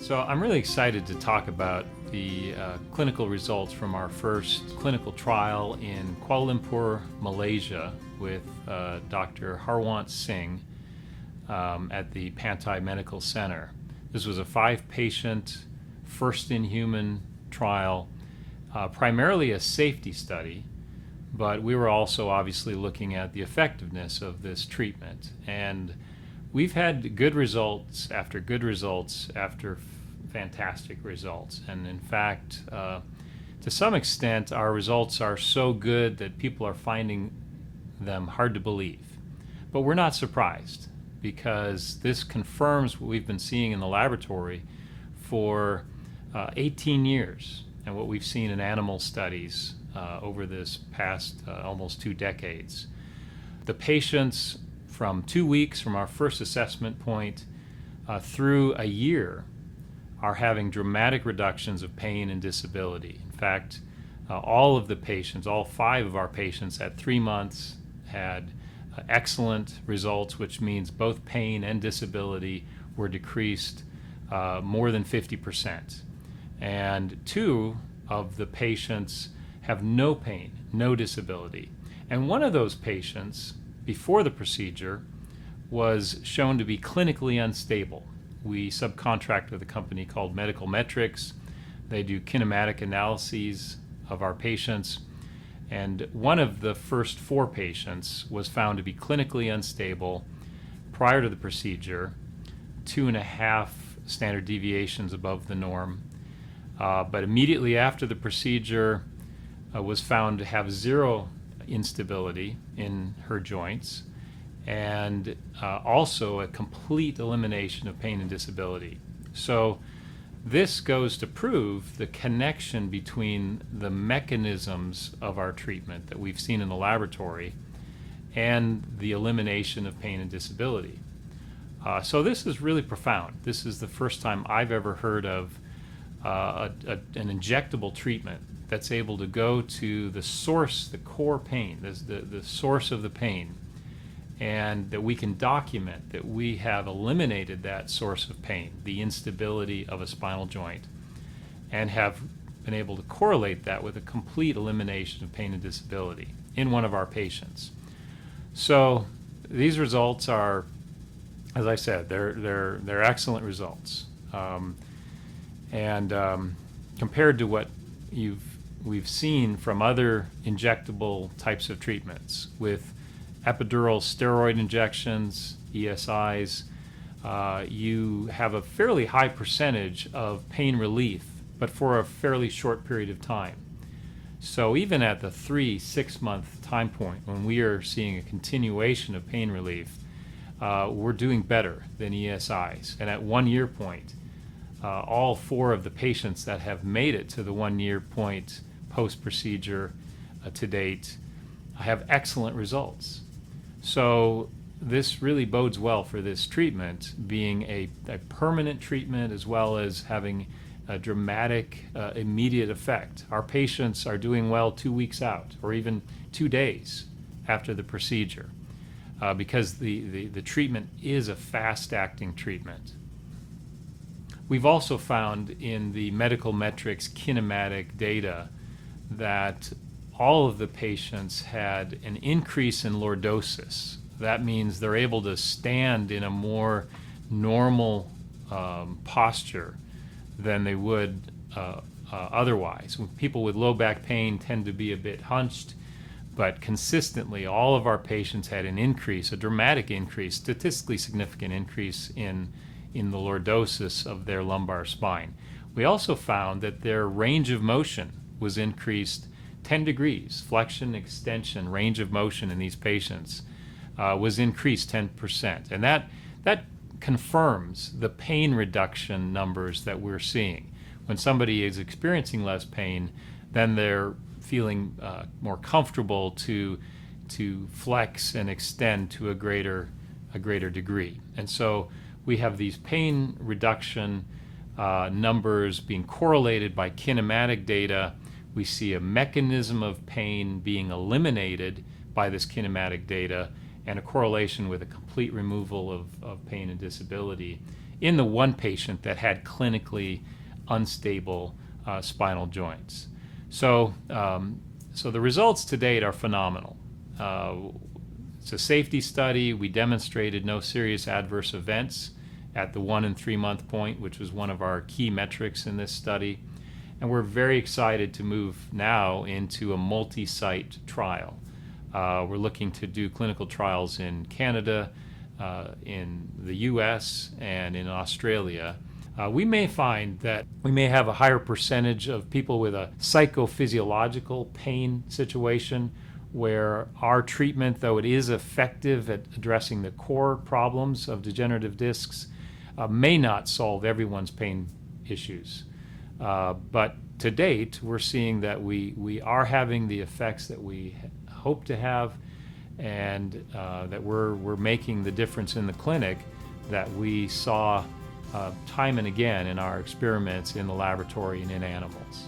So I'm really excited to talk about the clinical results from our first clinical trial in Kuala Lumpur, Malaysia, with Dr. Harwant Singh at the Pantai Medical Center. This was a 5-patient, first-in-human trial, primarily a safety study, but we were also obviously looking at the effectiveness of this treatment. And we've had good results after fantastic results. And in fact, to some extent, our results are so good that people are finding them hard to believe. But we're not surprised, because this confirms what we've been seeing in the laboratory for 18 years and what we've seen in animal studies over this past almost 2 decades. The patients from 2 weeks from our first assessment point through a year are having dramatic reductions of pain and disability. In fact, all of the patients, all 5 of our patients at 3 months had excellent results, which means both pain and disability were decreased more than 50%. And 2 of the patients have no pain, no disability. And one of those patients, before the procedure, was shown to be clinically unstable. We subcontract with a company called Medical Metrics. They do kinematic analyses of our patients. And one of the first 4 patients was found to be clinically unstable prior to the procedure, 2.5 standard deviations above the norm. But immediately after the procedure, was found to have 0 instability in her joints, and also a complete elimination of pain and disability. So this goes to prove the connection between the mechanisms of our treatment that we've seen in the laboratory and the elimination of pain and disability. So this is really profound. This is the first time I've ever heard of an injectable treatment that's able to go to the source, the core pain, the source of the pain, and that we can document that we have eliminated that source of pain, the instability of a spinal joint, and have been able to correlate that with a complete elimination of pain and disability in one of our patients. So these results are, as I said, they're excellent results. Compared to what we've seen from other injectable types of treatments with epidural steroid injections, ESIs, you have a fairly high percentage of pain relief, but for a fairly short period of time. So even at the 3-6 month time point, when we are seeing a continuation of pain relief, we're doing better than ESIs. And at 1 year point, all 4 of the patients that have made it to the 1 year point post-procedure to date have excellent results. So this really bodes well for this treatment being a permanent treatment, as well as having a dramatic immediate effect. Our patients are doing well 2 weeks out, or even 2 days after the procedure, because the treatment is a fast-acting treatment. We've also found in the medical metrics kinematic data that all of the patients had an increase in lordosis. That means they're able to stand in a more normal posture than they would otherwise. People with low back pain tend to be a bit hunched, but consistently all of our patients had an increase, a dramatic increase, statistically significant increase in the lordosis of their lumbar spine. We also found that their range of motion was increased 10 degrees. Flexion, extension, range of motion in these patients was increased 10%. And that confirms the pain reduction numbers that we're seeing. When somebody is experiencing less pain, then they're feeling more comfortable to flex and extend to a greater degree. And so we have these pain reduction numbers being correlated by kinematic data. We see a mechanism of pain being eliminated by this kinematic data, and a correlation with a complete removal of pain and disability in the one patient that had clinically unstable spinal joints. So the results to date are phenomenal. It's a safety study. We demonstrated no serious adverse events at the 1 and 3 month point, which was one of our key metrics in this study. And we're very excited to move now into a multi-site trial. We're looking to do clinical trials in Canada, in the US, and in Australia. We may find that we may have a higher percentage of people with a psychophysiological pain situation where our treatment, though it is effective at addressing the core problems of degenerative discs, may not solve everyone's pain issues. But to date, we're seeing that we are having the effects that we hope to have, and that we're making the difference in the clinic that we saw time and again in our experiments in the laboratory and in animals.